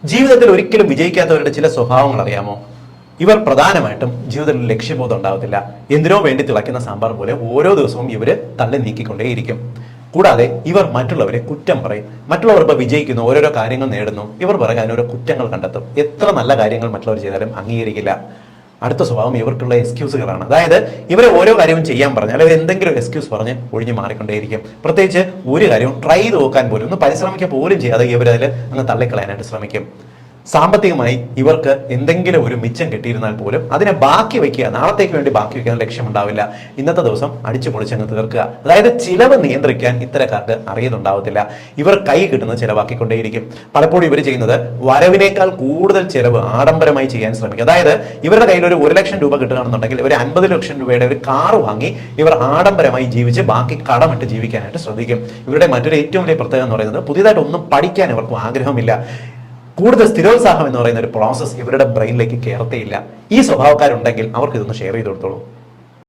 ജീവിതത്തിൽ ഒരിക്കലും വിജയിക്കാത്തവരുടെ ചില സ്വഭാവങ്ങൾ അറിയാമോ? ഇവർ പ്രധാനമായിട്ടും ജീവിതത്തിൽ ലക്ഷ്യബോധം ഉണ്ടാവത്തില്ല. എന്തിനോ വേണ്ടി തിളയ്ക്കുന്ന സാമ്പാർ പോലെ ഓരോ ദിവസവും ഇവര് തള്ളി നീക്കിക്കൊണ്ടേയിരിക്കും. കൂടാതെ ഇവർ മറ്റുള്ളവരെ കുറ്റം പറയും. മറ്റുള്ളവർ ഇപ്പോൾ വിജയിക്കുന്നു, ഓരോരോ കാര്യങ്ങൾ നേടുന്നു, ഇവർ പറയാൻ ഓരോ കുറ്റങ്ങൾ കണ്ടെത്തും. എത്ര നല്ല കാര്യങ്ങൾ മറ്റുള്ളവർ ചെയ്താലും അംഗീകരിക്കില്ല. അടുത്ത സ്വഭാവം ഇവർക്കുള്ള എക്സ്ക്യൂസുകളാണ്. അതായത് ഇവരെ ഓരോ കാര്യവും ചെയ്യാൻ പറഞ്ഞാൽ അവർ എന്തെങ്കിലും ഒരു എക്സ്ക്യൂസ് പറഞ്ഞ് ഒഴിഞ്ഞു മാറിക്കൊണ്ടേയിരിക്കും. പ്രത്യേകിച്ച് ഒരു കാര്യവും ട്രൈ ചെയ്ത് നോക്കാൻ പോലും, ഒന്ന് പരിശ്രമിക്കാൻ പോലും ചെയ്യാതെ ഇവരതിൽ അങ്ങ് തള്ളിക്കളയാനായിട്ട് ശ്രമിക്കും. സാമ്പത്തികമായി ഇവർക്ക് എന്തെങ്കിലും ഒരു മിച്ചം കിട്ടിയിരുന്നാൽ പോലും അതിനെ ബാക്കി വയ്ക്കുക, നാളത്തേക്ക് വേണ്ടി ബാക്കി വയ്ക്കാൻ ലക്ഷ്യമുണ്ടാവില്ല. ഇന്നത്തെ ദിവസം അടിച്ചു പൊളിച്ചങ്ങ് തീർക്കുക. അതായത് ചിലവ് നിയന്ത്രിക്കാൻ ഇത്തരക്കാർക്ക് അറിയുന്നുണ്ടാവത്തില്ല. ഇവർ കൈ കിട്ടുന്നത് ചിലവാക്കിക്കൊണ്ടേയിരിക്കും. പലപ്പോഴും ഇവർ ചെയ്യുന്നത് വരവിനേക്കാൾ കൂടുതൽ ചിലവ് ആഡംബരമായി ചെയ്യാൻ ശ്രമിക്കും. അതായത് ഇവരുടെ കയ്യിൽ ഒരു 1 ലക്ഷം രൂപ കിട്ടുകയാണെന്നുണ്ടെങ്കിൽ ഒരു 50 ലക്ഷം രൂപയുടെ ഒരു കാർ വാങ്ങി ഇവർ ആഡംബരമായി ജീവിച്ച് ബാക്കി കടമിട്ട് ജീവിക്കാനായിട്ട് ശ്രദ്ധിക്കും. ഇവരുടെ മറ്റൊരു ഏറ്റവും വലിയ പ്രത്യേകത എന്ന് പറയുന്നത് പുതിയതായിട്ട് ഒന്നും പഠിക്കാൻ ഇവർക്ക് ആഗ്രഹമില്ല. കൂടുതൽ സ്ഥിരോത്സാഹം എന്ന് പറയുന്ന ഒരു പ്രോസസ്സ് ഇവരുടെ ബ്രെയിനിലേക്ക് കയറത്തേയില്ല. ഈ സ്വഭാവക്കാരുണ്ടെങ്കിൽ അവർക്ക് ഇതൊന്ന് ഷെയർ ചെയ്ത് കൊടുത്തോളൂ.